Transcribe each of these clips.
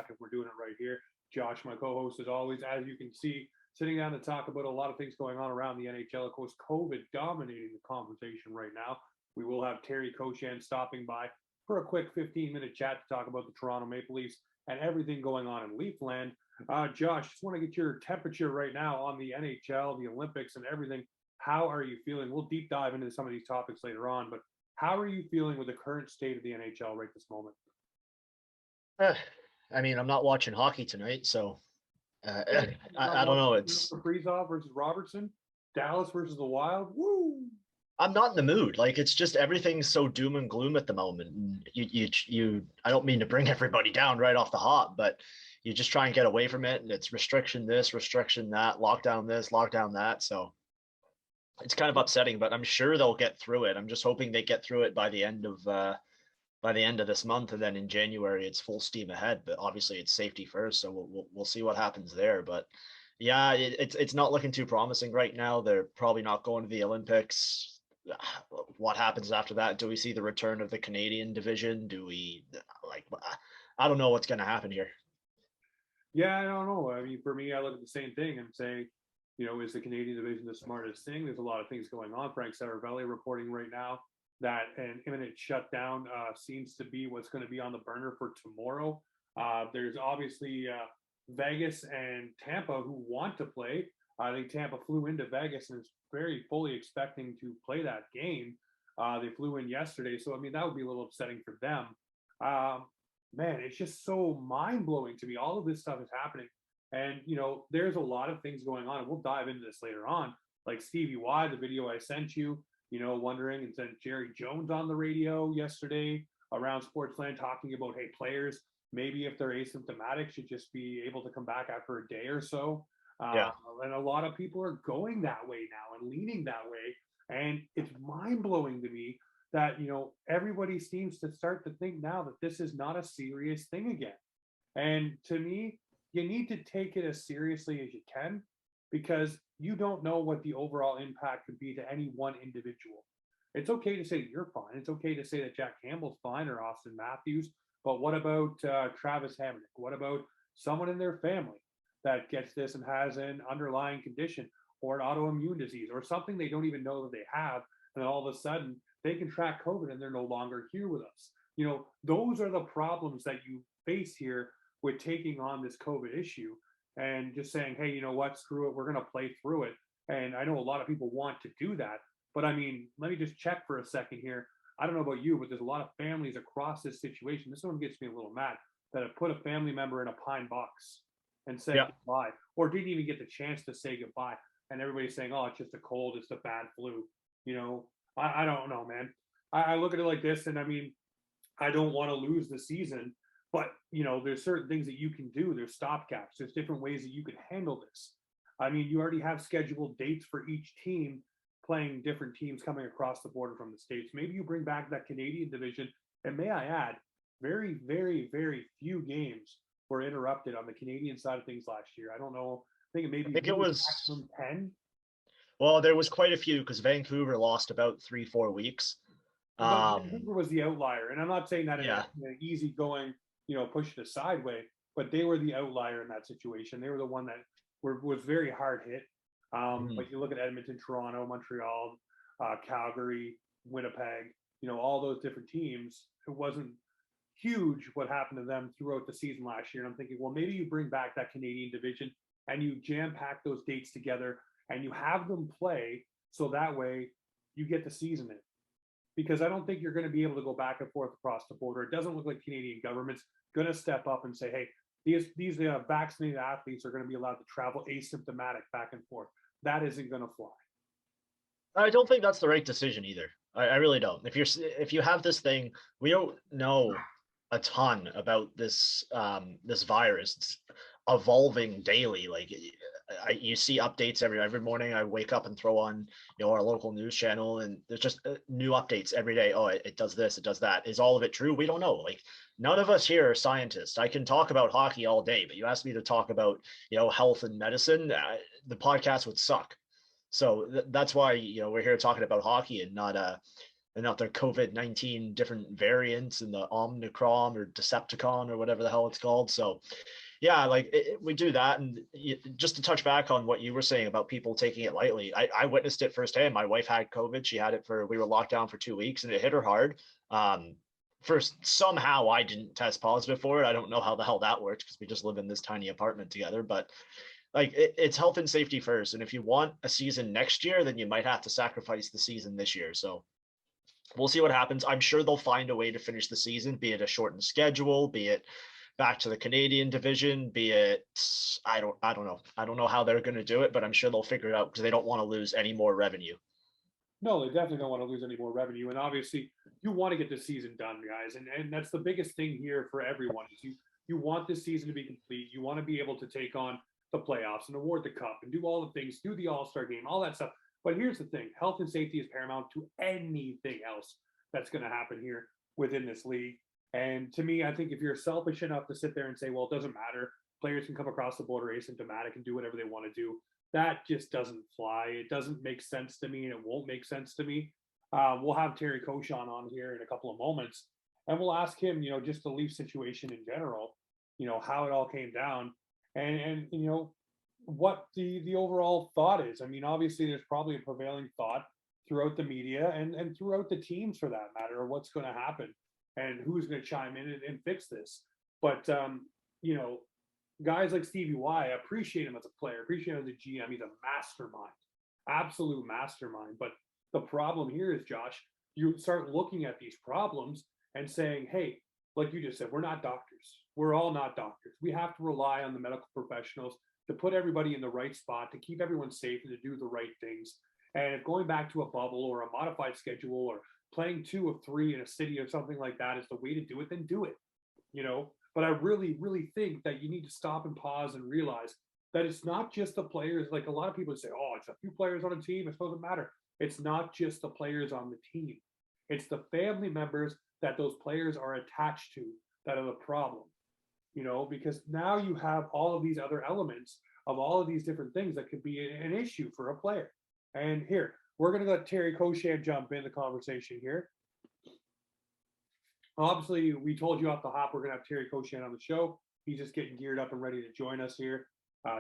back if we're doing it right here. Josh, my co-host, as always, as you can see, sitting down to talk about a lot of things going on around the NHL. Of course, COVID dominating the conversation right now. We will have Terry Koshan stopping by for a quick 15-minute chat to talk about the Toronto Maple Leafs and everything going on in Leafland. Josh, just want to get your temperature right now on the NHL, the Olympics, and everything. How are you feeling? We'll deep dive into some of these topics later on, but how are you feeling with the current state of the NHL right this moment? I mean, I'm not watching hockey tonight, so I don't know. It's Kaprizov versus Robertson, Dallas versus the Wild. Woo! I'm not in the mood. Like, it's just everything's so doom and gloom at the moment. And you. I don't mean to bring everybody down right off the hop, but you just try and get away from it. And it's restriction this, restriction that, lockdown this, lockdown that. So it's kind of upsetting, but I'm sure they'll get through it. I'm just hoping they get through it by the end of this month, and then in January it's full steam ahead. But obviously it's safety first, so we'll see what happens there. But yeah, it's not looking too promising right now. They're probably not going to the Olympics. What happens after that? Do we see the return of the Canadian division? Do we I don't know what's going to happen here. Yeah, I don't know. I mean, for me, I look at the same thing and say, is the Canadian division the smartest thing? There's a lot of things going on. Frank Saravelli reporting right now that an imminent shutdown seems to be what's going to be on the burner for tomorrow. There's obviously Vegas and Tampa who want to play. I think Tampa flew into Vegas and is very fully expecting to play that game. They flew in yesterday, so I mean that would be a little upsetting for them. Man, it's just so mind-blowing to me. All of this stuff is happening, and there's a lot of things going on, and we'll dive into this later on. Like Stevie Y, the video I sent you, wondering, and sent Jerry Jones on the radio yesterday around Sportsland talking about, hey, players, maybe if they're asymptomatic, should just be able to come back after a day or so. Yeah. And a lot of people are going that way now and leaning that way. And it's mind-blowing to me that, everybody seems to start to think now that this is not a serious thing again. And to me, you need to take it as seriously as you can, because you don't know what the overall impact could be to any one individual. It's okay to say that you're fine. It's okay to say that Jack Campbell's fine or Austin Matthews. But what about Travis Hamonic? What about someone in their family that gets this and has an underlying condition or an autoimmune disease or something they don't even know that they have, and then all of a sudden they contract COVID and they're no longer here with us? Those are the problems that you face here with taking on this COVID issue and just saying, hey, you know what, screw it, we're going to play through it. And I know a lot of people want to do that, but I mean, let me just check for a second here. I don't know about you, but there's a lot of families across this situation. This one gets me a little mad, that have put a family member in a pine box and said goodbye, or didn't even get the chance to say goodbye. And everybody's saying, oh, it's just a cold, it's a bad flu. I don't know, man. I look at it like this, and I mean, I don't want to lose the season, but there's certain things that you can do. There's stopgaps. There's different ways that you can handle this. I mean, you already have scheduled dates for each team playing different teams coming across the border from the States. Maybe you bring back that Canadian division. And may I add, very, very, very few games were interrupted on the Canadian side of things last year. I don't know. I think it was maximum 10. Well, there was quite a few because Vancouver lost about 3-4 weeks. But Vancouver was the outlier. And I'm not saying that in an easygoing, push it aside way, but they were the outlier in that situation. They were the one that was very hard hit. But you look at Edmonton, Toronto, Montreal, Calgary, Winnipeg, all those different teams, it wasn't huge what happened to them throughout the season last year. And I'm thinking, well, maybe you bring back that Canadian division and you jam pack those dates together and you have them play, so that way you get the season in. Because I don't think you're going to be able to go back and forth across the border. It doesn't look like Canadian government's going to step up and say, hey, these vaccinated athletes are going to be allowed to travel asymptomatic back and forth. That isn't going to fly. I don't think that's the right decision either. I really don't. If you have this thing, we don't know a ton about this this virus. It's evolving daily. Like you see updates every morning. I wake up and throw on our local news channel, and there's just new updates every day. Oh, it does this, it does that. Is all of it true? We don't know. Like, none of us here are scientists. I can talk about hockey all day, but you ask me to talk about health and medicine, the podcast would suck. So that's why we're here talking about hockey and not another COVID-19 different variants and the Omicron or Decepticon or whatever the hell it's called. So yeah, like we do that. And just to touch back on what you were saying about people taking it lightly, I witnessed it firsthand. My wife had COVID. She had it we were locked down for 2 weeks and it hit her hard. First, somehow I didn't test positive for it. I don't know how the hell that works because we just live in this tiny apartment together, but like it's health and safety first. And if you want a season next year, then you might have to sacrifice the season this year. So we'll see what happens. I'm sure they'll find a way to finish the season, be it a shortened schedule, be it back to the Canadian division, be it I don't know. I don't know how they're going to do it, but I'm sure they'll figure it out because they don't want to lose any more revenue. No, they definitely don't want to lose any more revenue. And obviously, you want to get the season done, guys. And that's the biggest thing here for everyone is you want this season to be complete. You want to be able to take on the playoffs and award the cup and do all the things, do the All-Star game, all that stuff. But here's the thing, health and safety is paramount to anything else that's going to happen here within this league. And to me, I think if you're selfish enough to sit there and say, well, it doesn't matter, players can come across the border asymptomatic and do whatever they want to do, that just doesn't fly. It doesn't make sense to me, and it won't make sense to me. We'll have Terry Koshan on here in a couple of moments, and we'll ask him, just the Leaf situation in general, how it all came down, and what the overall thought is. I mean, obviously, there's probably a prevailing thought throughout the media and throughout the teams for that matter, of what's going to happen and who's going to chime in and fix this. But guys like Stevie Y, I appreciate him as a player, appreciate him as a GM. He's a mastermind, absolute mastermind. But the problem here is, Josh, you start looking at these problems and saying, hey, like you just said, we're not doctors. We're all not doctors. We have to rely on the medical professionals to put everybody in the right spot, to keep everyone safe and to do the right things. And if going back to a bubble or a modified schedule or playing 2 of 3 in a city or something like that is the way to do it, then do it. But I really, really think that you need to stop and pause and realize that it's not just the players. Like a lot of people say, oh, it's a few players on a team, it doesn't matter. It's not just the players on the team. It's the family members that those players are attached to that are the problem, because now you have all of these other elements of all of these different things that could be an issue for a player. And here, we're going to let Terry Koshan jump in the conversation here. Obviously, we told you off the hop we're going to have Terry Koshan on the show. He's just getting geared up and ready to join us here.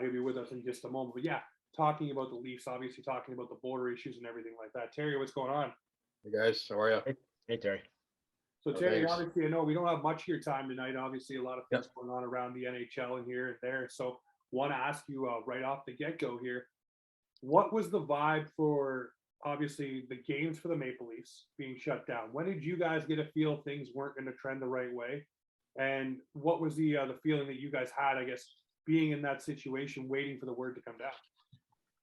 He'll be with us in just a moment. But yeah, talking about the Leafs, obviously talking about the border issues and everything like that. Terry, what's going on? Hey guys, how are you? Hey Terry. So Terry, obviously, I know we don't have much of your time tonight. Obviously, a lot of things going on around the NHL and here and there. So want to ask you right off the get-go here, what was the vibe for obviously the games for the Maple Leafs being shut down? When did you guys get a feel things weren't going to trend the right way? And what was the feeling that you guys had, I guess, being in that situation, waiting for the word to come down?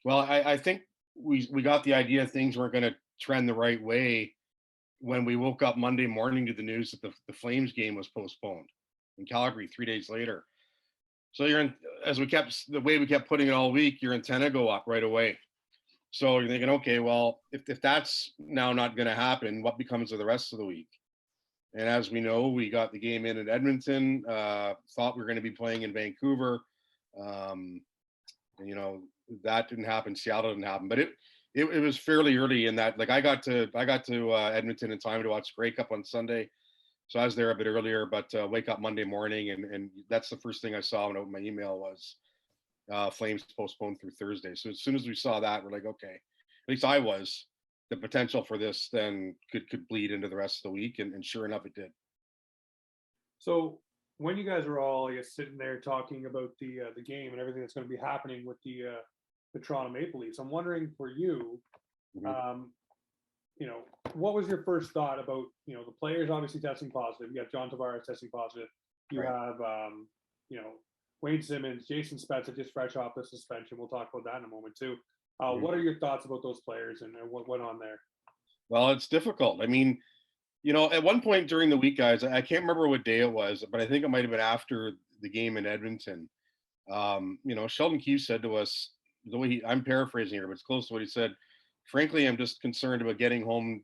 Well, I think we got the idea things weren't going to trend the right way when we woke up Monday morning to the news that the Flames game was postponed in Calgary 3 days later. So the way we kept putting it all week, your antenna go up right away. So you're thinking, okay, well, if that's now not going to happen, what becomes of the rest of the week? And as we know, we got the game in at Edmonton, thought we were going to be playing in Vancouver. And, that didn't happen. Seattle didn't happen, but it was fairly early in that. Like I got to Edmonton in time to watch Grey Cup on Sunday. So I was there a bit earlier, but wake up Monday morning. And that's the first thing I saw when I opened my email was Flames postponed through Thursday. So as soon as we saw that, we're like, okay, at least I was, the potential for this then could bleed into the rest of the week. And sure enough, it did. So when you guys are all, I guess, sitting there talking about the game and everything that's going to be happening with the Toronto Maple Leafs, I'm wondering for you, what was your first thought about, the players obviously testing positive? You got John Tavares testing positive. You have, Wayne Simmons, Jason Spezza just fresh off the suspension. We'll talk about that in a moment too. What are your thoughts about those players and what went on there? Well, it's difficult. I mean, at one point during the week, guys, I can't remember what day it was, but I think it might have been after the game in Edmonton. Sheldon Keefe said to us, the way I'm paraphrasing here, but it's close to what he said. Frankly, I'm just concerned about getting home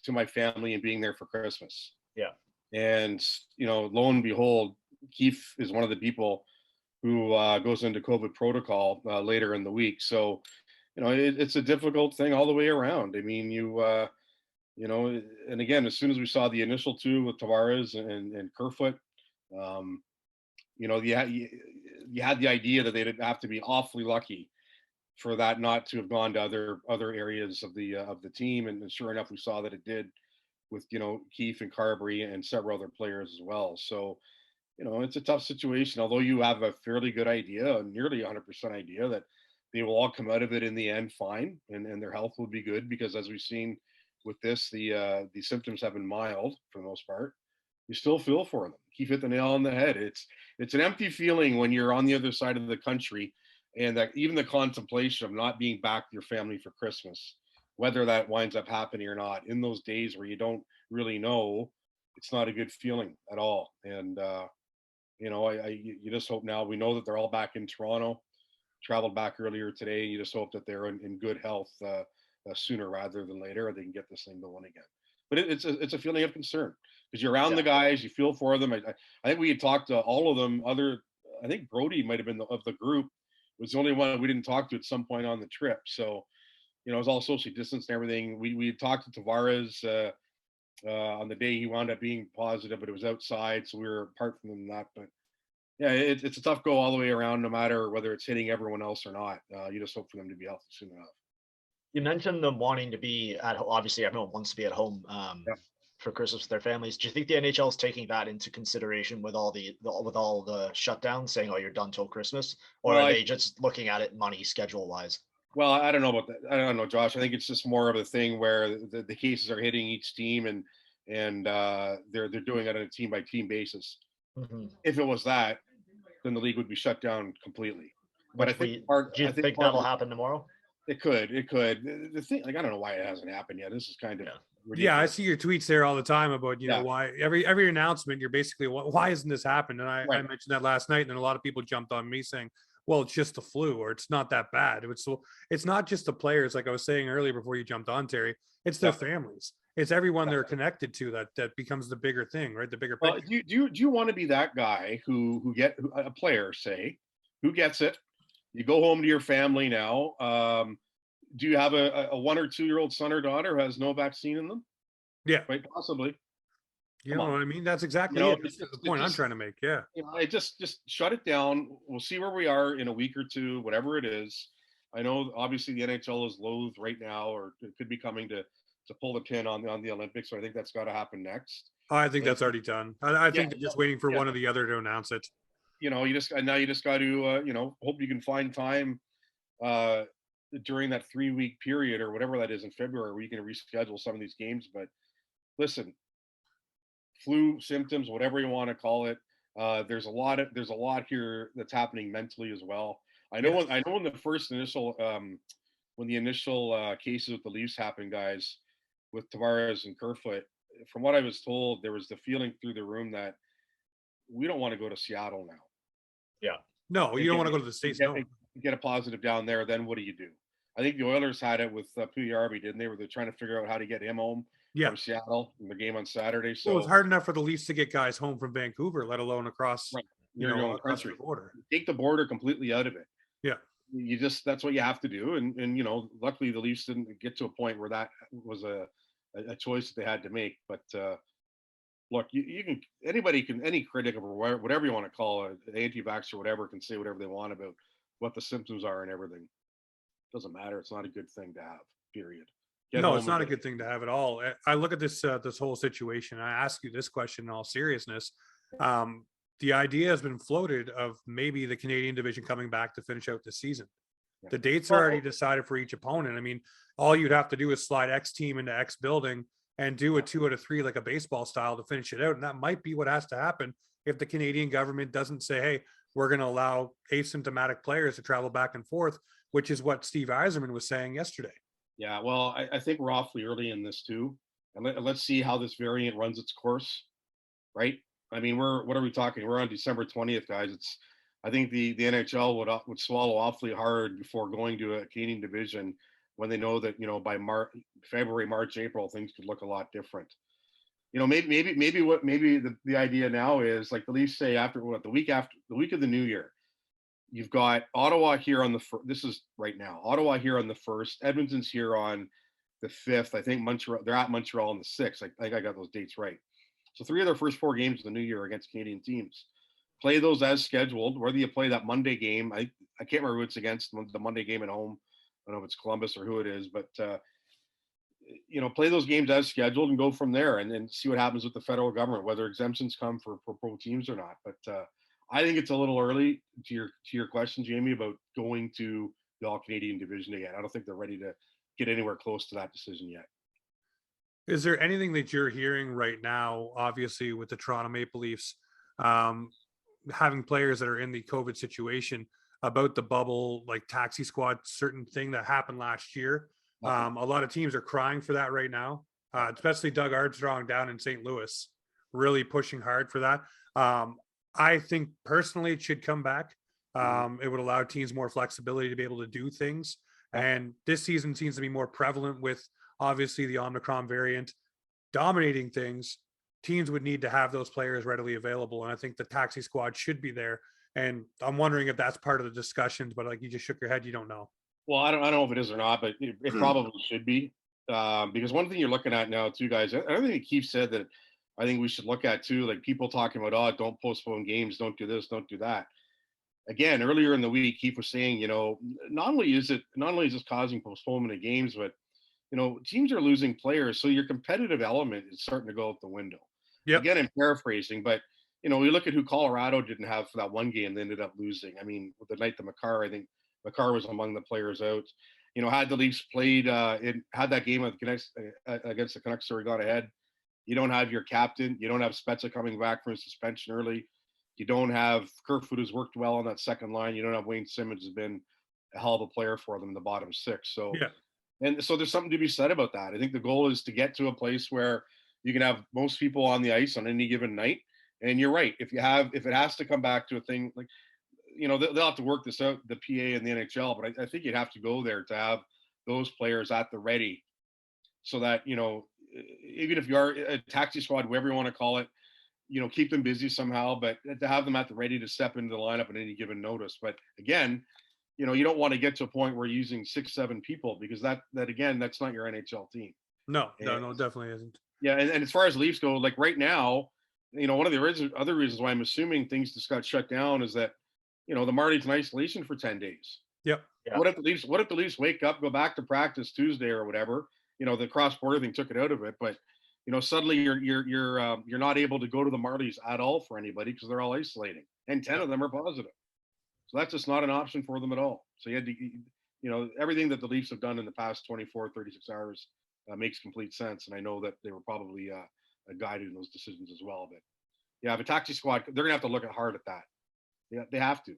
to my family and being there for Christmas. Yeah. And, lo and behold, Keefe is one of the people who goes into COVID protocol later in the week. So, it's a difficult thing all the way around. I mean, And again, as soon as we saw the initial two with Tavares and Kerfoot, um, you had the idea that they'd have to be awfully lucky for that not to have gone to other areas of the team, and sure enough, we saw that it did with Keefe and Carberry and several other players as well. So it's a tough situation. Although you have a fairly good idea, a nearly 100% idea that they will all come out of it in the end fine, and their health will be good, because as we've seen with this, the symptoms have been mild for the most part. You still feel for them. Keith hit the nail on the head. It's an empty feeling when you're on the other side of the country, and that even the contemplation of not being back with your family for Christmas, whether that winds up happening or not, in those days where you don't really know, it's not a good feeling at all. And you just hope now. We know that they're all back in Toronto, traveled back earlier today. You just hope that they're in good health sooner rather than later, or they can get this thing going again. But it's a feeling of concern, because you're around the guys, you feel for them. I think we had talked to all of them. I think Brody might have been of the group, was the only one we didn't talk to at some point on the trip. So, it was all socially distanced and everything. We had talked to Tavares on the day he wound up being positive, but it was outside, so we were apart from them that. But yeah, it's a tough go all the way around, no matter whether it's hitting everyone else or not. You just hope for them to be healthy soon enough. You mentioned them wanting to be at home. Obviously, everyone wants to be at home for Christmas with their families. Do you think the NHL is taking that into consideration with all the shutdowns, saying, "Oh, you're done till Christmas," or are they just looking at it money schedule wise? Well, I don't know about that. I don't know, Josh. I think it's just more of a thing where the cases are hitting each team, and they're doing it on a team by team basis. Mm-hmm. If it was that, then the league would be shut down completely. But I think do you think that'll happen tomorrow? It could. The thing, I don't know why it hasn't happened yet. This is kind of ridiculous. Yeah, I see your tweets there all the time about why every announcement you're basically, why hasn't this happened? And I mentioned that last night, and then a lot of people jumped on me saying, well, it's just the flu, or it's not that bad. It's not just the players, like I was saying earlier before you jumped on, Terry. It's their families. It's everyone they're connected to that becomes the bigger thing, right? The bigger picture. Do you want to be that guy who a player, say, who gets it? You go home to your family now. Do you have a 1 or 2 year old son or daughter who has no vaccine in them? Yeah, quite possibly. You know what I mean? That's exactly it. That's the point I'm trying to make. Yeah. It just shut it down. We'll see where we are in a week or two, whatever it is. I know obviously the NHL is loath right now, or it could be coming to pull the pin on the Olympics. So I think that's got to happen next. I think that's already done. I think they're just waiting for one or the other to announce it. You just got to hope you can find time during that 3-week period or whatever that is in February, where you can reschedule some of these games. But listen, flu symptoms, whatever you want to call it, there's a lot here that's happening mentally as well. I know when the first initial when the initial cases with the Leafs happened, guys, with Tavares and Kerfoot, from what I was told, there was the feeling through the room that we don't want to go to Seattle now. Yeah. No, you don't want to go to the States. Get a positive down there, then what do you do? I think the Oilers had it with Puyarvi, didn't they? Where they're trying to figure out how to get him home from Seattle in the game on Saturday. So it's hard enough for the Leafs to get guys home from Vancouver, let alone across, across the border. Take the border completely out of it. Yeah. That's what you have to do. And luckily the Leafs didn't get to a point where that was a choice that they had to make. But look, any critic or whatever you want to call it, anti-vax or whatever, can say whatever they want about what the symptoms are and everything. Doesn't matter. It's not a good thing to have, period. No, it's not a good thing to have at all. I look at this whole situation. I ask you this question in all seriousness. The idea has been floated of maybe the Canadian division coming back to finish out the season. The dates are already decided for each opponent. I mean, all you'd have to do is slide X team into X building and do a 2 out of 3 like a baseball style to finish it out. And that might be what has to happen if the Canadian government doesn't say, hey, we're going to allow asymptomatic players to travel back and forth, which is what Steve Yzerman was saying yesterday. Yeah, well, I think we're awfully early in this too. And let's see how this variant runs its course, right? I mean, what are we talking? We're on December 20th, guys. I think the NHL would swallow awfully hard before going to a Canadian division when they know that, by February, March, April, things could look a lot different. Maybe the idea now is, like the Leafs say, the week of the New Year, you've got Ottawa here on this is right now, Ottawa here on the 1st, Edmonton's here on the 5th. I think Montreal, they're at Montreal on the 6th. I think I got those dates right. So 3 of their first 4 games of the new year against Canadian teams. Play those as scheduled. Whether you play that Monday game, I can't remember who it's against, the Monday game at home. I don't know if it's Columbus or who it is, but play those games as scheduled and go from there, and then see what happens with the federal government, whether exemptions come for pro teams or not. But I think it's a little early to your question, Jamie, about going to the All Canadian division again. I don't think they're ready to get anywhere close to that decision yet. Is there anything that you're hearing right now, obviously with the Toronto Maple Leafs having players that are in the COVID situation, about the bubble, like taxi squad, certain thing that happened last year? A lot of teams are crying for that right now, especially Doug Armstrong down in St. Louis, really pushing hard for that. I think personally it should come back. It would allow teams more flexibility to be able to do things. And this season seems to be more prevalent with obviously the Omicron variant dominating things. Teams would need to have those players readily available. And I think the taxi squad should be there. And I'm wondering if that's part of the discussions, but like you just shook your head, you don't know. Well, I don't know if it is or not, but it probably should be. Because one thing you're looking at now too, guys, another thing Keith said that I think we should look at too, like people talking about, oh, don't postpone games, don't do this, don't do that. Again, earlier in the week, Keith was saying, not only is this causing postponement of games, but teams are losing players, so your competitive element is starting to go out the window. Yep. Again, I'm paraphrasing, but we look at who Colorado didn't have for that one game, they ended up losing. I mean, with the night that Makar, I think Makar was among the players out. Had the Leafs played, had that game against the Canucks where we got ahead, you don't have your captain, you don't have Spezza coming back from suspension early. You don't have Kerfoot, who's worked well on that second line. You don't have Wayne Simmons, who's been a hell of a player for them in the bottom 6. So, and so there's something to be said about that. I think the goal is to get to a place where you can have most people on the ice on any given night. And you're right. If it has to come back to a thing like, they'll have to work this out, the PA and the NHL, but I think you'd have to go there to have those players at the ready so that, even if you are a taxi squad, whatever you want to call it, keep them busy somehow, but to have them at the ready to step into the lineup at any given notice. But again, you don't want to get to a point where you're using 6-7 people, because that again, that's not your NHL team. No, definitely isn't. Yeah. And as far as Leafs go, like right now, one of the other reasons why I'm assuming things just got shut down is that, the Marlies in isolation for 10 days. Yep. Yeah. What if the Leafs wake up, go back to practice Tuesday or whatever, the cross-border thing took it out of it, but suddenly you're not able to go to the Marlies at all for anybody because they're all isolating, and 10 of them are positive. So that's just not an option for them at all. So you had to, everything that the Leafs have done in the past 24, 36 hours makes complete sense. And I know that they were probably guided in those decisions as well. But yeah, the taxi squad, they're gonna have to look hard at that. Yeah, they have to.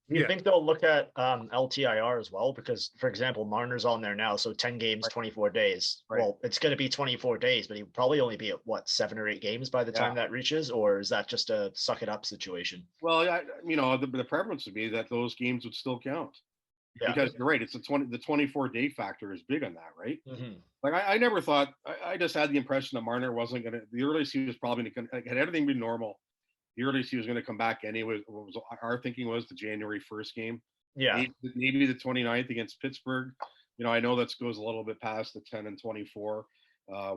Do you think they'll look at LTIR as well? Because, for example, Marner's on there now, so 10 games, 24 days. Right. Well, it's going to be 24 days, but he'll probably only be at 7 or 8 games by the time that reaches, or is that just a suck it up situation? Well, the preference would be that those games would still count. Yeah. Because you're right, it's the 24-day factor is big on that, right? Mm-hmm. Like I never thought, I just had the impression that Marner wasn't going to, the earliest he was probably going to, had everything been normal, the earliest he was going to come back anyway. Our thinking was the January 1st game. Yeah. Maybe the 29th against Pittsburgh. I know that goes a little bit past the 10 and 24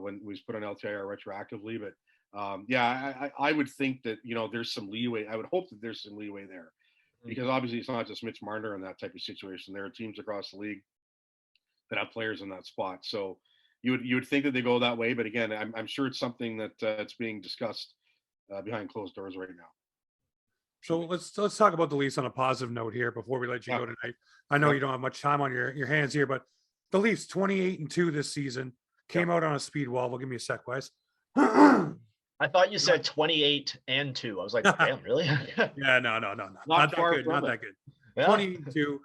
when we put on LTIR retroactively. But I would think that, there's some leeway. I would hope that there's some leeway there. Because obviously it's not just Mitch Marner in that type of situation. There are teams across the league that have players in that spot. So you would think that they go that way. But again, I'm sure it's something that it's being discussed behind closed doors right now. So let's talk about the Leafs on a positive note here before we let you go tonight. I know you don't have much time on your hands here, but the Leafs 28-2 this season came out on a speed wall. Well, give me a sec, Wes. I thought you said 28-2. I was like, damn, really? Yeah, no. Not that good. Not that good. Yeah. 22.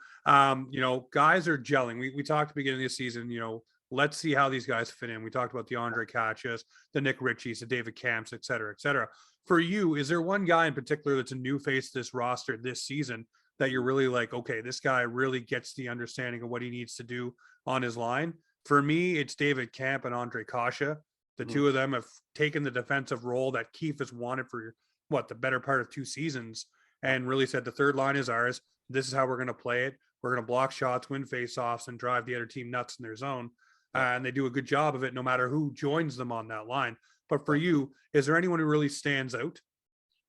Guys are gelling. We talked at the beginning of the season, let's see how these guys fit in. We talked about the Andre Kachas, the Nick Ritchies, the David Camps, et cetera, et cetera. For you, is there one guy in particular that's a new face to this roster this season that you're really like, okay, this guy really gets the understanding of what he needs to do on his line? For me, it's David Camp and Andre Kachas. The two of them have taken the defensive role that Keefe has wanted for the better part of 2 seasons, and really said the third line is ours. This is how we're going to play it. We're going to block shots, win faceoffs, and drive the other team nuts in their zone. and they do a good job of it no matter who joins them on that line. But for you, is there anyone who really stands out?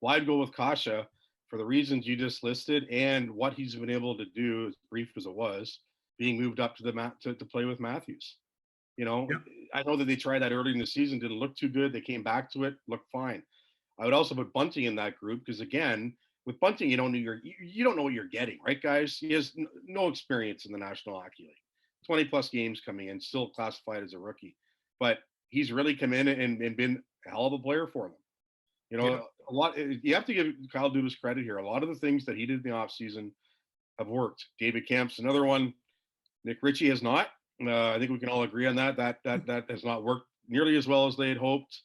Well, I'd go with Kasha for the reasons you just listed and what he's been able to do, as brief as it was, being moved up to the mat to play with Matthews. You know, Yep. I know that they tried that early in the season, didn't look too good. They came back to it, looked fine. I would also put Bunting in that group because, again, with Bunting, you don't know what you're getting, right, guys? He has no experience in the National Hockey League. 20 plus games coming in, still classified as a rookie, but he's really come in and been a hell of a player for them. You know, Yeah. a lot. You have to give Kyle Dubas credit here. A lot of the things that he did in the offseason have worked. David Kemp's another one. Nick Ritchie has not. I think we can all agree on that. That has not worked nearly as well as they had hoped.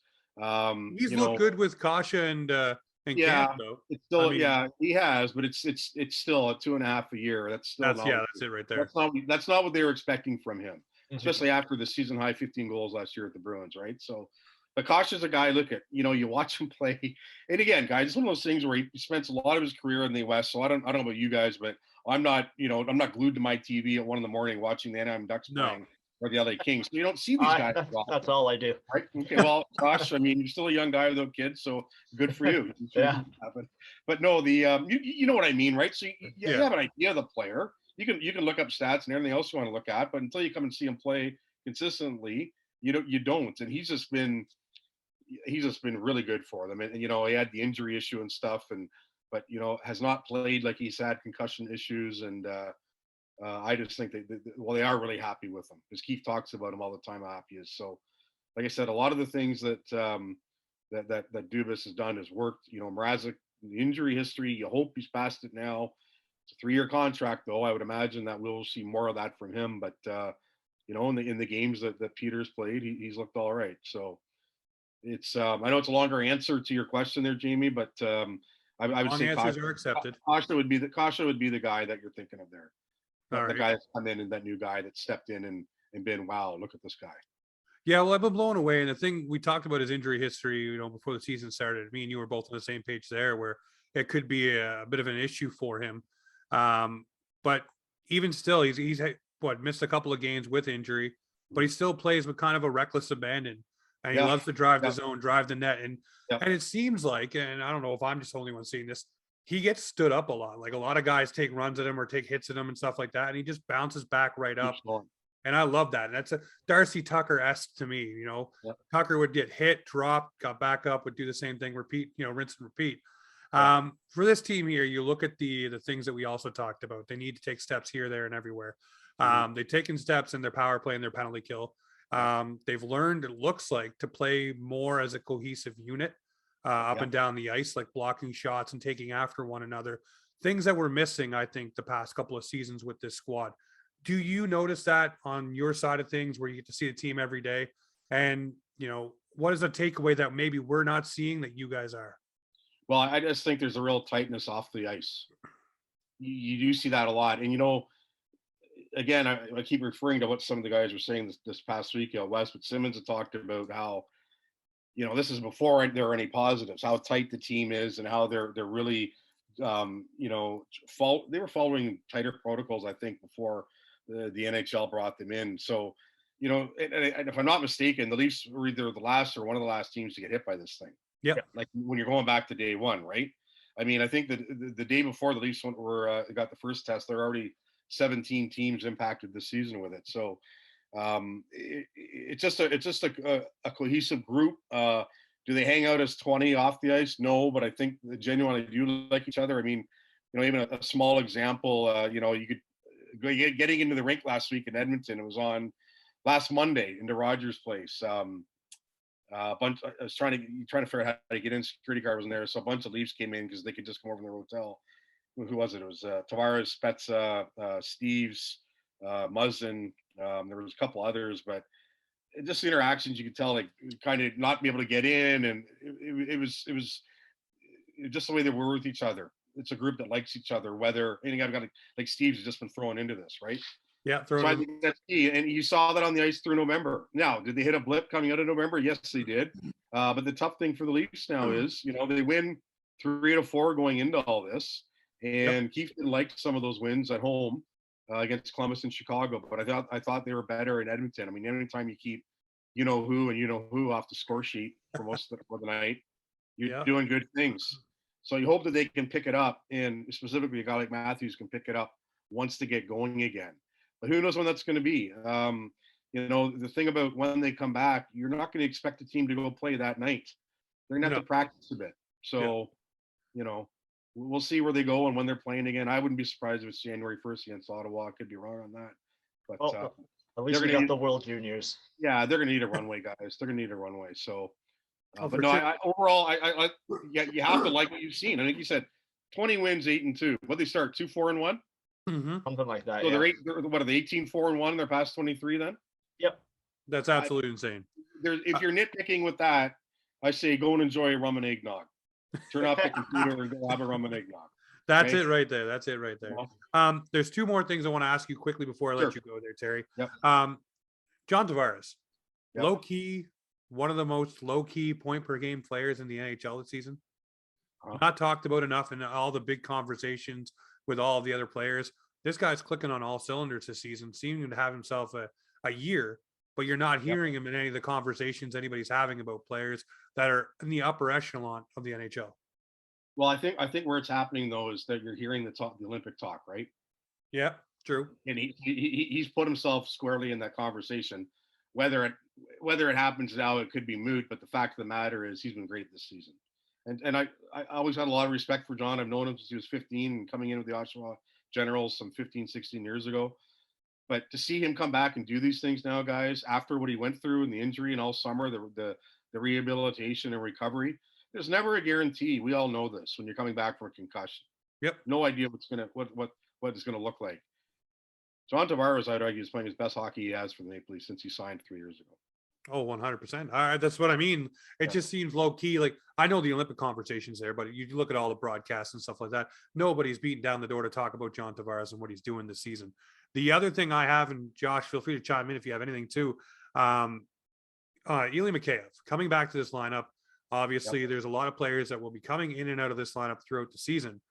He's looked good with Kasha and yeah, Camp, though. it's still I mean, yeah, he has, but it's still a 2.5 a year. That's still not. that's it right there. That's not what they were expecting from him, Mhm. especially after the season high 15 goals last year at the Bruins, right? So, but Kasha's a guy. Look at you watch him play, and again, guys, it's one of those things where he spends a lot of his career in the West. So I don't know about you guys, but I'm not glued to my TV at 1 a.m. watching the Anaheim Ducks playing or the LA Kings. So you don't see these guys. That's all I do. Right? Okay. Well, Josh, I mean, you're still a young guy without kids, so good for you. Yeah. But no, you know what I mean, right? So you have an idea of the player. You can look up stats and everything else you want to look at, but until you come and see him play consistently, you don't. And he's just been really good for them. And he had the injury issue and stuff, but has not played like he's had concussion issues. And I just think they are really happy with him because Keith talks about him all the time, how happy he is. So, like I said, a lot of the things that Dubas has done has worked. Mrazek, the injury history, you hope he's past it now. It's a 3-year contract, though. I would imagine that we'll see more of that from him. But in the games that Peter's played, he's looked all right. So it's I know it's a longer answer to your question there, Jamie, but I would say answers are accepted. Kasha would be the guy that you're thinking of there. The guy that's come in and that new guy that stepped in and been, wow, look at this guy. Yeah, well, I've been blown away. And the thing we talked about his injury history, before the season started, me and you were both on the same page there, where it could be a bit of an issue for him. But even still, he's missed a couple of games with injury, but he still plays with kind of a reckless abandon. And he loves to drive the zone, drive the net. And it seems like, and I don't know if I'm just the only one seeing this, he gets stood up a lot. Like a lot of guys take runs at him or take hits at him and stuff like that. And he just bounces back right up. And I love that. And that's a Darcy Tucker-esque to me. Tucker would get hit, drop, got back up, would do the same thing, repeat, rinse and repeat. For this team here, you look at the things that we also talked about. They need to take steps here, there, and everywhere. They've taken steps in their power play and their penalty kill. They've learned, it looks like, to play more as a cohesive unit up and down the ice, like blocking shots and taking after one another. Things that were missing, I think, the past couple of seasons with this squad. Do you notice that on your side of things where you get to see the team every day? And, what is a takeaway that maybe we're not seeing that you guys are? Well, I just think there's a real tightness off the ice. You do see that a lot. And, again, I keep referring to what some of the guys were saying this past week out west, but Simmons had talked about how, this is before there are any positives, how tight the team is and how they're really, they were following tighter protocols, I think, before the NHL brought them in. So, and if I'm not mistaken, the Leafs were either the last or one of the last teams to get hit by this thing. Yeah. Like when you're going back to day one, right? I mean, I think that the day before the Leafs got the first test, there are already 17 teams impacted this season with it. So it's just a cohesive group. Do they hang out as 20 off the ice? No, but I think they genuinely do like each other. I mean, even a small example, you could getting into the rink last week in Edmonton. It was on last Monday into Rogers Place. A bunch. I was trying to figure out how to get in. Security guard wasn't there, so a bunch of Leafs came in because they could just come over from their hotel. Who was it? It was Tavares, Spezza, Steves, Muzzin. There was a couple others, but just the interactions, you could tell, like, kind of not be able to get in, and it was just the way they were with each other. It's a group that likes each other. Whether anything I've got like Steve's has just been thrown into this, right? Yeah, so I think that's key. And you saw that on the ice through November. Now, did they hit a blip coming out of November? Yes, they did. But the tough thing for the Leafs now is, they win 3 out of 4 going into all this. And Keith didn't like some of those wins at home. against Columbus and Chicago, but I thought they were better in Edmonton. I mean, anytime you keep you know who off the score sheet for most of the night, you're doing good things. So you hope that they can pick it up, and specifically a guy like Matthews can pick it up once they get going again. But who knows when that's going to be? The thing about when they come back, you're not going to expect the team to go play that night. They're going to have to practice a bit. So, we'll see where they go and when they're playing again. I wouldn't be surprised if it's January 1st against Ottawa. I could be wrong on that. But at least we got the World Juniors. Yeah, they're going to need a runway, guys. They're going to need a runway. So, but no, sure. overall, you have to like what you've seen. I think you said 20 wins, 8-2. What they start 2-4-1, something like that. So what are they 18-4-1 in their past 23 then? Yep, that's absolutely insane. If you're nitpicking with that, I say go and enjoy a rum and eggnog. Turn off the computer and go have a rum and eggnog. That's it right there. That's it right there. There's two more things I want to ask you quickly before I let you go there, Terry. Yep. John Tavares, low key, one of the most low key point per game players in the NHL this season. Not talked about enough in all the big conversations with all the other players. This guy's clicking on all cylinders this season, seeming to have himself a year, but you're not hearing him in any of the conversations anybody's having about players that are in the upper echelon of the NHL. Well, I think where it's happening though is that you're hearing the Olympic talk, right? Yeah, true. And he's put himself squarely in that conversation. Whether it happens now, it could be moot. But the fact of the matter is, he's been great this season. And I always had a lot of respect for John. I've known him since he was 15 and coming in with the Oshawa Generals some 15, 16 years ago. But to see him come back and do these things now, guys, after what he went through and the injury and all summer, the rehabilitation and recovery, there's never a guarantee. We all know this when you're coming back from a concussion. Yep. No idea what it's gonna look like. John Tavares, I'd argue, is playing his best hockey he has for the Maple Leafs since he signed 3 years ago. Oh, 100%. All right, that's what I mean. It just seems low key. Like, I know the Olympic conversation's there, but you look at all the broadcasts and stuff like that. Nobody's beating down the door to talk about John Tavares and what he's doing this season. The other thing I have, and Josh, feel free to chime in if you have anything too. Ilya Mikheyev coming back to this lineup. Obviously, there's a lot of players that will be coming in and out of this lineup throughout the season.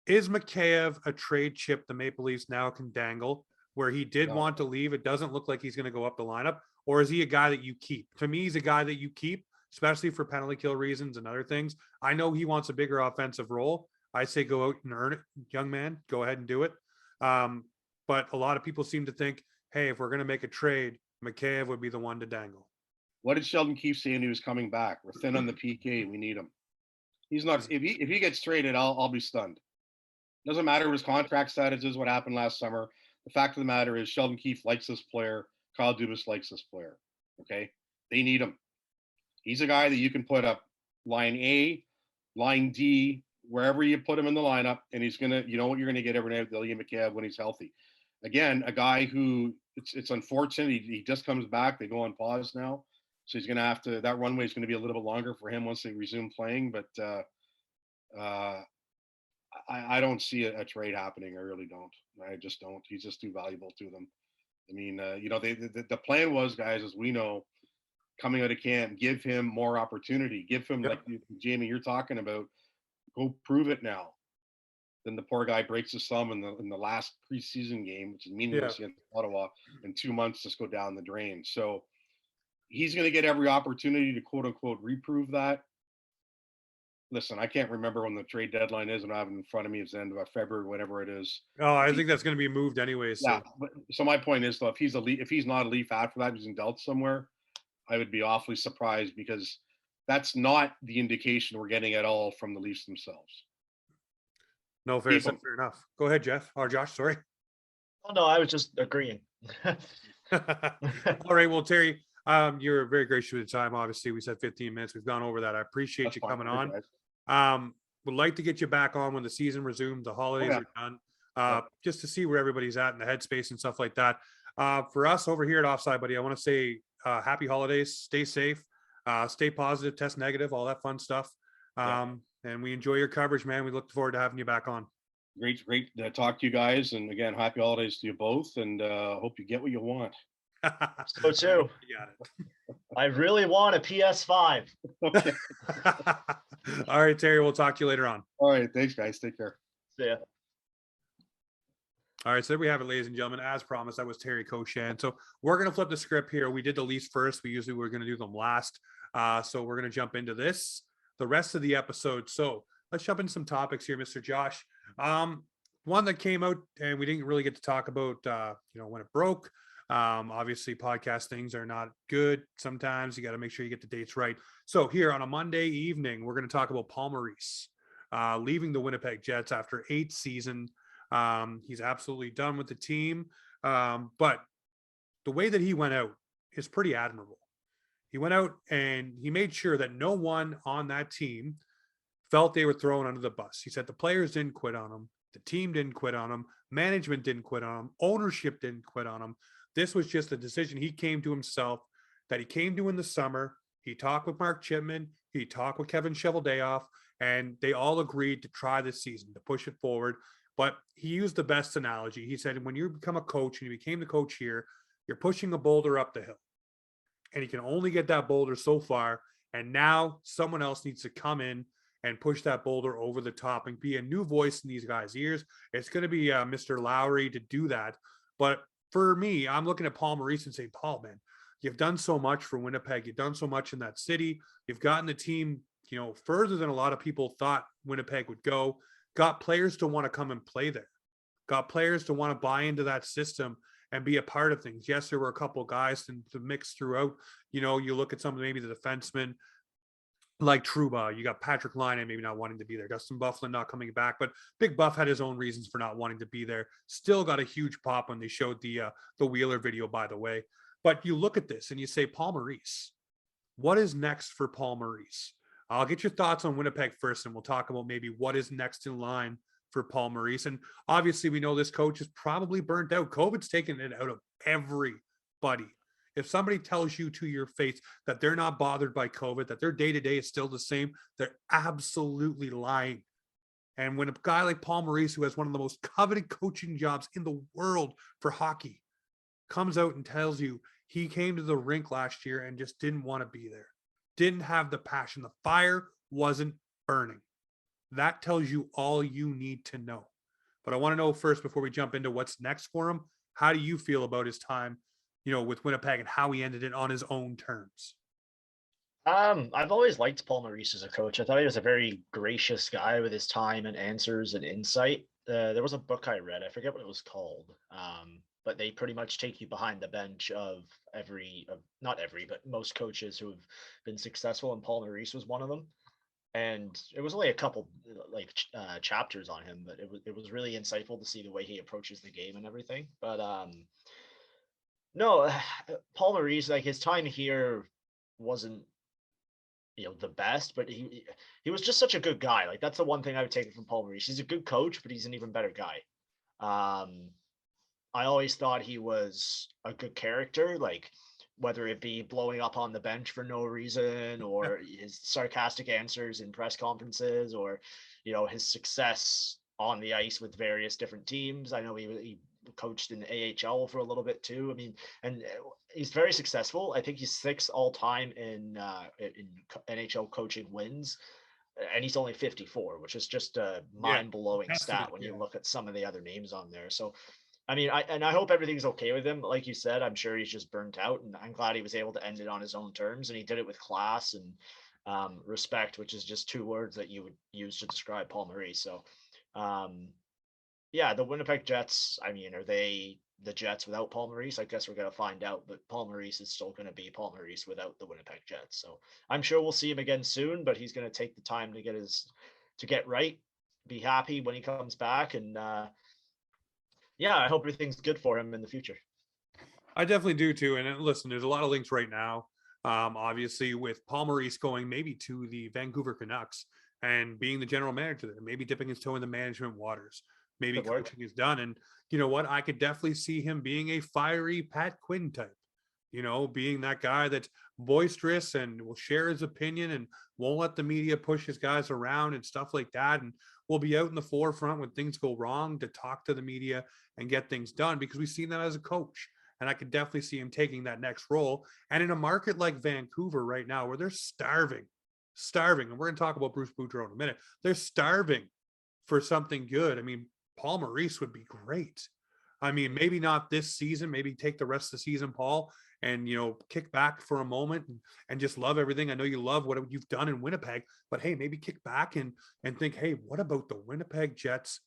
Is Mikheyev a trade chip the Maple Leafs now can dangle, where he did want to leave? It doesn't look like he's going to go up the lineup. Or is he a guy that you keep? To me, he's a guy that you keep, especially for penalty kill reasons and other things. I know he wants a bigger offensive role. I say go out and earn it, young man. Go ahead and do it. But a lot of people seem to think, hey, if we're going to make a trade, Mikheyev would be the one to dangle. What did Sheldon Keefe say when he was coming back? We're thin on the PK. We need him. He's not. If he gets traded, I'll be stunned. Doesn't matter what his contract status is. What happened last summer? The fact of the matter is, Sheldon Keefe likes this player. Kyle Dubas likes this player. Okay, they need him. He's a guy that you can put up line A, line D, wherever you put him in the lineup, and he's gonna. You know what you're gonna get every night with Ilya Mikheyev when he's healthy. Again, a guy who it's unfortunate he just comes back. They go on pause now. So he's going to have to, that runway is going to be a little bit longer for him once they resume playing. But I don't see a trade happening. I really don't. I just don't. He's just too valuable to them. I mean, the plan was, guys, as we know, coming out of camp, give him more opportunity. Give him, like Jamie, you're talking about, go prove it now. Then the poor guy breaks his thumb in the last preseason game, which is meaningless against Ottawa, and 2 months just go down the drain. So, he's going to get every opportunity to quote unquote reprove that. Listen, I can't remember when the trade deadline is, and I have it in front of me. It's the end of February, whatever it is. Oh, I think that's going to be moved anyways. Yeah. So my point is, though, if he's not a Leaf after that, he's in dealt somewhere, I would be awfully surprised, because that's not the indication we're getting at all from the Leafs themselves. No, fair enough. Go ahead, Jeff or Josh. Sorry. Oh no, I was just agreeing. All right. Well, Terry. You're very gracious with the time. Obviously, we said 15 minutes. We've gone over that. I appreciate you coming on. Would like to get you back on when the season resumes. The holidays are done. Just to see where everybody's at in the headspace and stuff like that. For us over here at Offside Buddy, I want to say happy holidays. Stay safe. Stay positive. Test negative. All that fun stuff. And we enjoy your coverage, man. We look forward to having you back on. Great to talk to you guys. And again, happy holidays to you both. And hope you get what you want. So too. You got it. I really want a PS5. Okay. All right, Terry. We'll talk to you later on. All right. Thanks, guys. Take care. See ya. All right, so there we have it, ladies and gentlemen. As promised, that was Terry Koshan. So we're going to flip the script here. We did the Leafs first. We usually were going to do them last. So we're going to jump into this, the rest of the episode. So let's jump into some topics here, Mr. Josh. One that came out and we didn't really get to talk about, when it broke. Obviously, podcast things are not good. Sometimes you got to make sure you get the dates right. So here on a Monday evening, we're going to talk about Paul Maurice leaving the Winnipeg Jets after 8 seasons. He's absolutely done with the team. But the way that he went out is pretty admirable. He went out and he made sure that no one on that team felt they were thrown under the bus. He said the players didn't quit on him. The team didn't quit on him. Management didn't quit on him. Ownership didn't quit on him. This was just a decision he came to himself that he came to in the summer. He talked with Mark Chipman. He talked with Kevin Cheveldayoff, and they all agreed to try this season, to push it forward. But he used the best analogy. He said, when you become a coach and you became the coach here, you're pushing a boulder up the hill. And you can only get that boulder so far. And now someone else needs to come in and push that boulder over the top and be a new voice in these guys' ears. It's going to be Mr. Lowry to do that. But for me, I'm looking at Paul Maurice and saying, Paul, man, you've done so much for Winnipeg. You've done so much in that city. You've gotten the team, further than a lot of people thought Winnipeg would go. Got players to want to come and play there. Got players to want to buy into that system and be a part of things. Yes, there were a couple of guys to mix throughout. You look at some of maybe the defensemen like Trouba. You got Patrick Laine maybe not wanting to be there. Dustin Byfuglien not coming back, but Big Buff had his own reasons for not wanting to be there. Still got a huge pop when they showed the Wheeler video, by the way. But you look at this and you say, Paul Maurice, what is next for Paul Maurice? I'll get your thoughts on Winnipeg first, and we'll talk about maybe what is next in line for Paul Maurice. And obviously, we know this coach is probably burnt out. COVID's taken it out of everybody. If somebody tells you to your face that they're not bothered by COVID, that their day-to-day is still the same, they're absolutely lying. And when a guy like Paul Maurice, who has one of the most coveted coaching jobs in the world for hockey, comes out and tells you he came to the rink last year and just didn't want to be there, didn't have the passion, the fire wasn't burning. That tells you all you need to know. But I want to know first, before we jump into what's next for him, how do you feel about his time, with Winnipeg and how he ended it on his own terms? I've always liked Paul Maurice as a coach. I thought he was a very gracious guy with his time and answers and insight. There was a book I read, I forget what it was called, but they pretty much take you behind the bench of not every, but most coaches who have been successful, and Paul Maurice was one of them. And it was only a couple chapters on him, but it was really insightful to see the way he approaches the game and everything. But no, Paul Maurice, like, his time here wasn't the best, but he was just such a good guy. Like, that's the one thing I would take from Paul Maurice. He's a good coach, but he's an even better guy. I always thought he was a good character, like whether it be blowing up on the bench for no reason, or his sarcastic answers in press conferences, or his success on the ice with various different teams. I know he coached in AHL for a little bit too. I mean, and he's very successful. I think he's 6th all time in NHL coaching wins, and he's only 54, which is just a mind-blowing stat when you look at some of the other names on there. So I mean, I hope everything's okay with him. Like you said, I'm sure he's just burnt out, and I'm glad he was able to end it on his own terms, and he did it with class and respect, which is just 2 words that you would use to describe Paul Maurice. So the Winnipeg Jets, I mean, are they the Jets without Paul Maurice? I guess we're going to find out, but Paul Maurice is still going to be Paul Maurice without the Winnipeg Jets. So I'm sure we'll see him again soon, but he's going to take the time to get right, be happy when he comes back, and I hope everything's good for him in the future. I definitely do too. And listen, there's a lot of links right now. Obviously, with Paul Maurice going maybe to the Vancouver Canucks and being the general manager there, maybe dipping his toe in the management waters, maybe coaching is done. And you know what? I could definitely see him being a fiery Pat Quinn type, being that guy that's boisterous and will share his opinion and won't let the media push his guys around and stuff like that. And will be out in the forefront when things go wrong to talk to the media and get things done, because we've seen that as a coach. And I could definitely see him taking that next role. And in a market like Vancouver right now, where they're starving, and we're going to talk about Bruce Boudreau in a minute, they're starving for something good. I mean, Paul Maurice would be great. I mean, maybe not this season, maybe take the rest of the season, Paul, and, kick back for a moment and just love everything. I know you love what you've done in Winnipeg, but hey, maybe kick back and think, hey, what about the Winnipeg Jets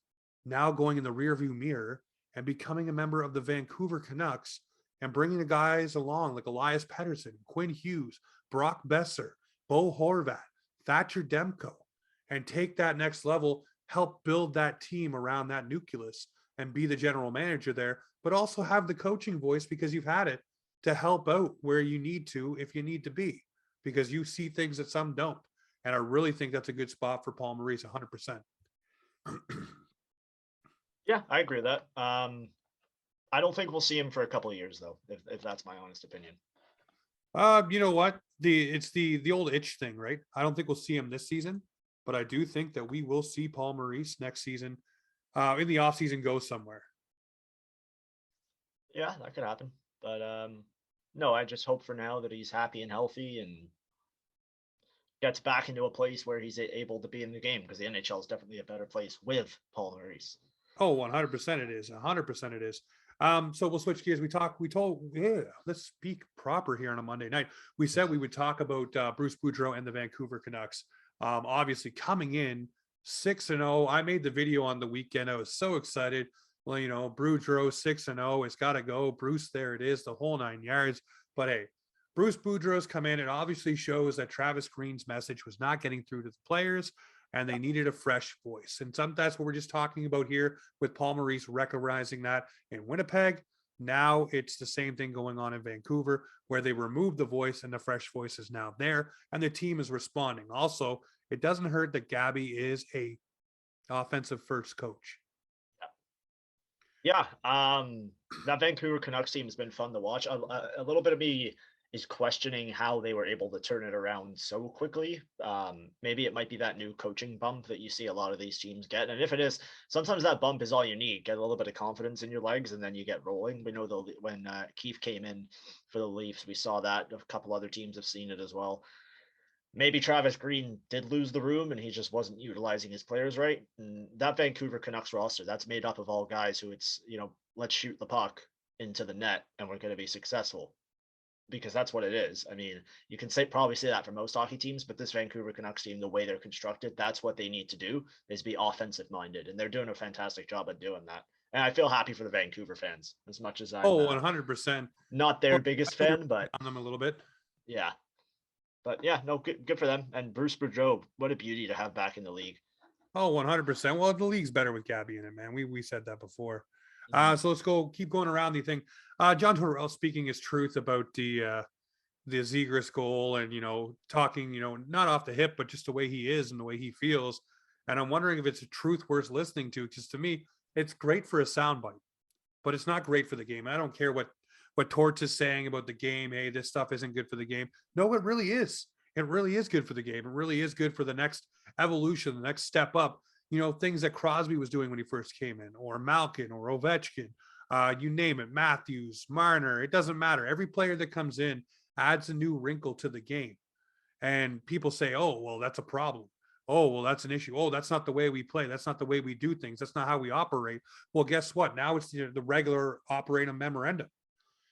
now going in the rearview mirror and becoming a member of the Vancouver Canucks and bringing the guys along like Elias Pettersson, Quinn Hughes, Brock Besser, Bo Horvat, Thatcher Demko, and take that next level, help build that team around that nucleus and be the general manager there, but also have the coaching voice because you've had it to help out where you need to, if you need to be, because you see things that some don't. And I really think that's a good spot for Paul Maurice, 100%. Yeah, I agree with that. I don't think we'll see him for a couple of years though, if that's my honest opinion. You know what? It's the old itch thing, right? I don't think we'll see him this season, but I do think that we will see Paul Maurice next season, in the offseason, go somewhere. Yeah, that could happen. But no, I just hope for now that he's happy and healthy and gets back into a place where he's able to be in the game, because the NHL is definitely a better place with Paul Maurice. Oh, 100% it is. 100% it is. So we'll switch gears. Let's speak proper here on a Monday night. We said we would talk about Bruce Boudreau and the Vancouver Canucks. Obviously coming in 6-0. I made the video on the weekend. I was so excited. Well, Boudreau 6-0. It's got to go. Bruce, there it is, the whole 9 yards. But hey, Bruce Boudreau's come in. It obviously shows that Travis Green's message was not getting through to the players, and they needed a fresh voice. And that's what we're just talking about here with Paul Maurice recognizing that in Winnipeg. Now it's the same thing going on in Vancouver, where they removed the voice and the fresh voice is now there, and the team is responding. Also, it doesn't hurt that Gabby is a offensive first coach. Yeah, that Vancouver Canucks team has been fun to watch. A little bit of me is questioning how they were able to turn it around so quickly. Maybe it might be that new coaching bump that you see a lot of these teams get. And if it is, sometimes that bump is all you need. Get a little bit of confidence in your legs and then you get rolling. We know when Keefe came in for the Leafs, we saw that. A couple other teams have seen it as well. Maybe Travis Green did lose the room and he just wasn't utilizing his players right. And that Vancouver Canucks roster, that's made up of all guys who it's, let's shoot the puck into the net and we're going to be successful. Because that's what it is. I mean, you can probably say that for most hockey teams, but this Vancouver Canucks team, the way they're constructed, that's what they need to do, is be offensive minded. And they're doing a fantastic job at doing that. And I feel happy for the Vancouver fans as much as I'm 100%. not their biggest fan, but on them a little bit. Yeah. But yeah, no, good for them. And Bruce Boudreau, what a beauty to have back in the league. Oh, 100%. Well, the league's better with Gabby in it, man. We said that before. So let's keep going around the thing. John Tortrella speaking his truth about the Zegras goal and, talking, not off the hip, but just the way he is and the way he feels. And I'm wondering if it's a truth worth listening to, because to me, it's great for a soundbite, but it's not great for the game. I don't care what Torts is saying about the game. Hey, this stuff isn't good for the game. No, it really is. It really is good for the game. It really is good for the next evolution, the next step up. Things that Crosby was doing when he first came in, or Malkin, or Ovechkin, you name it, Matthews, Marner, it doesn't matter. Every player that comes in adds a new wrinkle to the game. And people say, oh, well, that's a problem. Oh, well, that's an issue. Oh, that's not the way we play. That's not the way we do things. That's not how we operate. Well, guess what? Now it's the regular operating memorandum.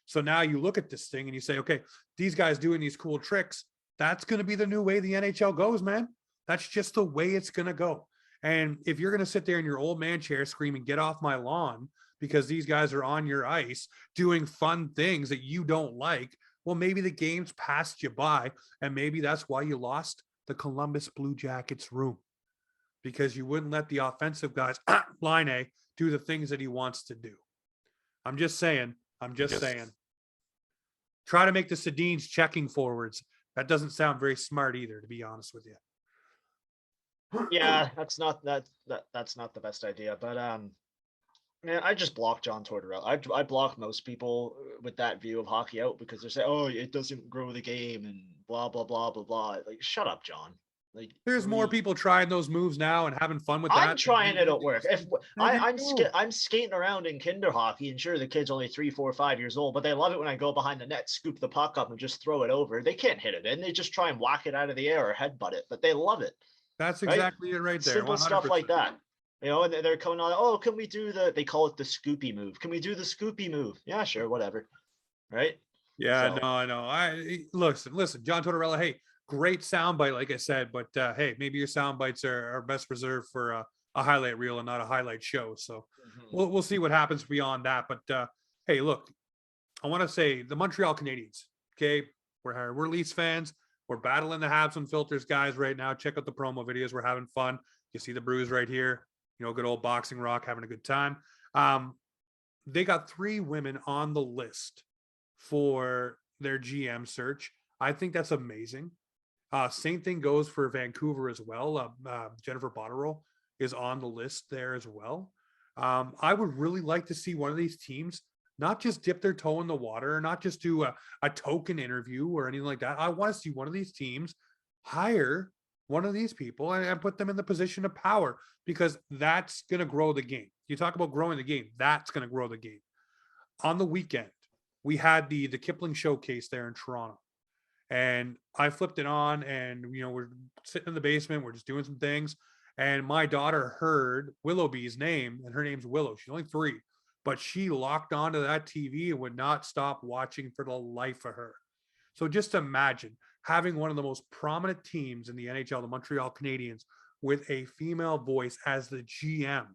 So now you look at this thing and you say, okay, these guys doing these cool tricks, that's going to be the new way the NHL goes, man. That's just the way it's going to go. And if you're going to sit there in your old man chair screaming, get off my lawn, because these guys are on your ice doing fun things that you don't like, well, maybe the game's passed you by. And maybe that's why you lost the Columbus Blue Jackets room, because you wouldn't let the offensive guys, line A, do the things that he wants to do. I'm just saying. Try to make the Sedins checking forwards. That doesn't sound very smart either, to be honest with you. Yeah, that's not the best idea. But man, I just block John Tortorella. I block most people with that view of hockey out, because they say, oh, it doesn't grow the game and blah blah blah blah blah. Like, shut up, John. Like, there's more people trying those moves now and having fun with that. I'm trying it at work. If I'm skating around in kinder hockey, and sure, the kid's only 3, 4, 5 years old, but they love it when I go behind the net, scoop the puck up, and just throw it over. They can't hit it in. They just try and whack it out of the air or headbutt it, but they love it. That's exactly it right there. Simple 100%. stuff like that. You know, and they're coming on, oh, can we do they call it the Scoopy move. Can we do the Scoopy move? Yeah, sure, whatever. Right? Yeah, So, no, I know. Listen, John Tortorella, hey, great soundbite, like I said, but hey, maybe your sound bites are best reserved for a highlight reel and not a highlight show. So mhm. we'll see what happens beyond that. But hey, look, I want to say the Montreal Canadiens, okay? We're Leafs fans. We're battling the Habs and filters, guys, right now. Check out the promo videos. We're having fun. You see the bruise right here. You know, good old boxing rock, having a good time. They got 3 women on the list for their GM search. I think that's amazing. Same thing goes for Vancouver as well. Jennifer Botterill is on the list there as well. I would really like to see one of these teams not just dip their toe in the water, not just do a token interview or anything like that. I want to see one of these teams hire one of these people and put them in the position of power, because that's going to grow the game. You talk about growing the game, that's going to grow the game. On the weekend, we had the Kipling showcase there in Toronto, and I flipped it on, and we're sitting in the basement, we're just doing some things, and my daughter heard Willowby's name, and her name's Willow. She's only 3, but she locked onto that TV and would not stop watching for the life of her. So just imagine having one of the most prominent teams in the NHL, the Montreal Canadiens, with a female voice as the GM.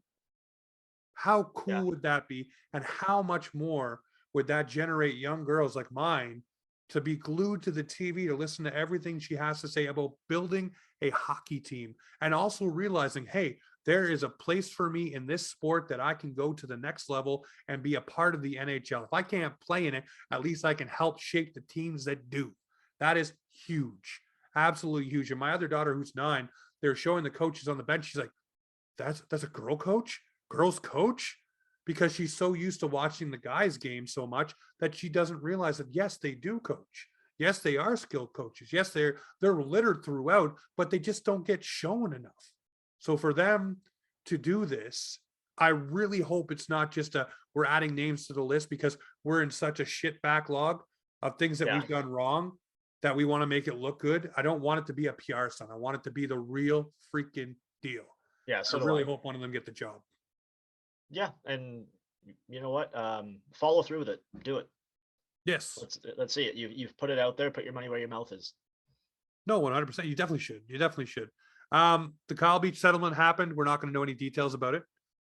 How Yeah. cool would that be? And how much more would that generate young girls like mine to be glued to the TV to listen to everything she has to say about building a hockey team, and also realizing, hey, there is a place for me in this sport that I can go to the next level and be a part of the NHL. If I can't play in it, at least I can help shape the teams that do. That is huge, absolutely huge. And my other daughter, who's 9, they're showing the coaches on the bench. She's like, that's a girl coach, girls coach, because she's so used to watching the guys game so much that she doesn't realize that yes, they do coach. Yes, they are skilled coaches. Yes, they're littered throughout, but they just don't get shown enough. So for them to do this, I really hope it's not just we're adding names to the list because we're in such a shit backlog of things that Yeah. we've done wrong that we want to make it look good. I don't want it to be a PR stunt. I want it to be the real freaking deal. Yeah, so I really hope one of them get the job. Yeah, and you know what? Follow through with it. Do it. Yes. Let's see it. You've put it out there. Put your money where your mouth is. No, 100%. You definitely should. You definitely should. The Kyle Beach settlement happened. We're not going to know any details about it.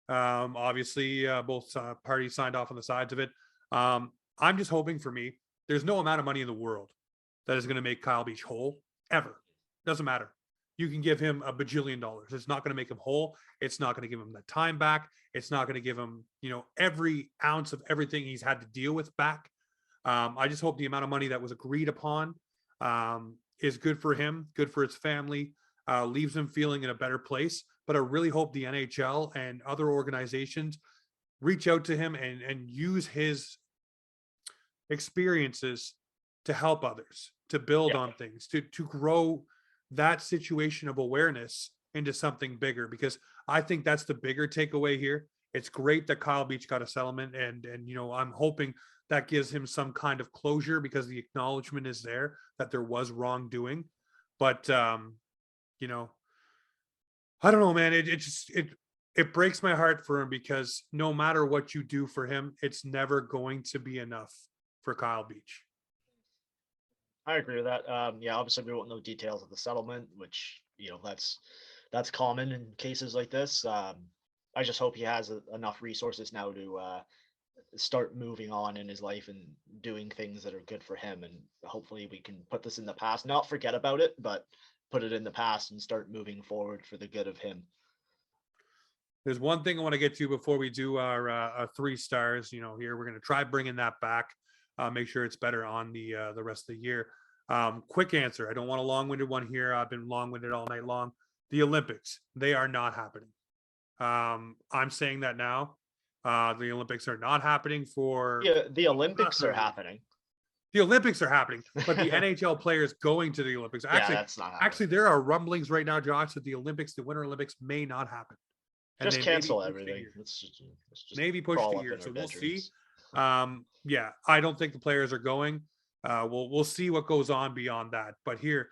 Obviously, both parties signed off on the sides of it. I'm just hoping, for me, there's no amount of money in the world that is going to make Kyle Beach whole ever. Doesn't matter. You can give him $1 bajillion. It's not going to make him whole. It's not going to give him that time back. It's not going to give him, every ounce of everything he's had to deal with back. I just hope the amount of money that was agreed upon is good for him, good for his family, leaves him feeling in a better place. But I really hope the NHL and other organizations reach out to him and use his experiences to help others, to build on things, to grow that situation of awareness into something bigger, because I think that's the bigger takeaway here. It's great that Kyle Beach got a settlement, and I'm hoping that gives him some kind of closure, because the acknowledgement is there that there was wrongdoing. But I don't know, man. It breaks my heart for him, because no matter what you do for him, it's never going to be enough for Kyle Beach. I agree with that. Yeah, obviously we won't know details of the settlement, which that's common in cases like this. I just hope he has enough resources now to start moving on in his life and doing things that are good for him. And hopefully we can put this in the past, not forget about it, but put it in the past and start moving forward for the good of him. There's one thing I want to get to before we do our 3 stars. Here we're going to try bringing that back. Make sure it's better on the rest of the year. Quick answer. I don't want a long-winded one here. I've been long-winded all night long. The Olympics, they are not happening. I'm saying that now. The Olympics are not happening for. Yeah, the Olympics are happening. The Olympics are happening, but the NHL players going to the Olympics. Actually, that's not happening. Actually, there are rumblings right now, Josh, that the Winter Olympics may not happen. And just cancel everything. Just maybe push the year. So we'll see. Yeah, I don't think the players are going. We'll see what goes on beyond that. But here,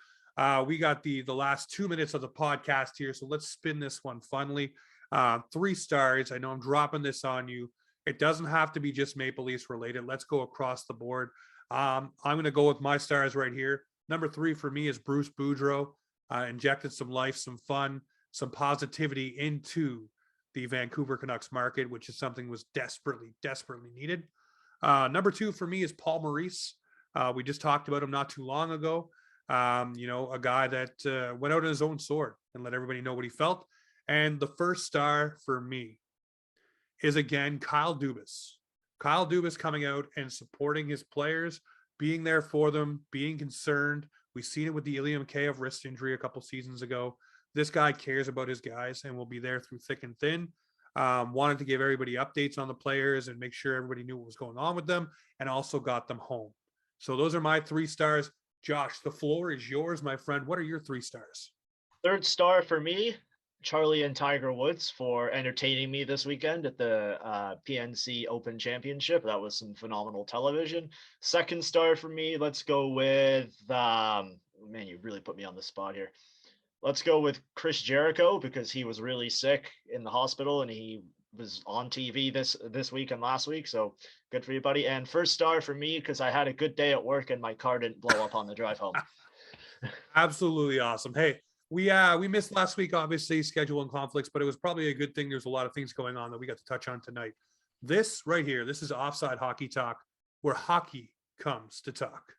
we got the last 2 minutes of the podcast here. So let's spin this one funnily. 3 stars. I know I'm dropping this on you. It doesn't have to be just Maple Leafs related. Let's go across the board. I'm going to go with my stars right here. Number 3 for me is Bruce Boudreau. Injected some life, some fun, some positivity into the Vancouver Canucks market, which is something was desperately, desperately needed. Number 2 for me is Paul Maurice. We just talked about him not too long ago. A guy that went out on his own sword and let everybody know what he felt. And the first star for me is, again, Kyle Dubas. Kyle Dubas coming out and supporting his players, being there for them, being concerned. We've seen it with the Ilium K of wrist injury a couple seasons ago. This guy cares about his guys and will be there through thick and thin. Wanted to give everybody updates on the players and make sure everybody knew what was going on with them, and also got them home. So those are my 3 stars. Josh, the floor is yours, my friend. What are your 3 stars? Third star for me, Charlie and Tiger Woods, for entertaining me this weekend at the PNC Open Championship. That was some phenomenal television. Second star for me, let's go with, man, you really put me on the spot here. Let's go with Chris Jericho, because he was really sick in the hospital and he was on TV this week and last week. So good for you, buddy. And first star for me, because I had a good day at work and my car didn't blow up on the drive home. Absolutely awesome. Hey, we missed last week, obviously, schedule and conflicts, but it was probably a good thing. There's a lot of things going on that we got to touch on tonight. This right here, this is Offside Hockey Talk, where hockey comes to talk.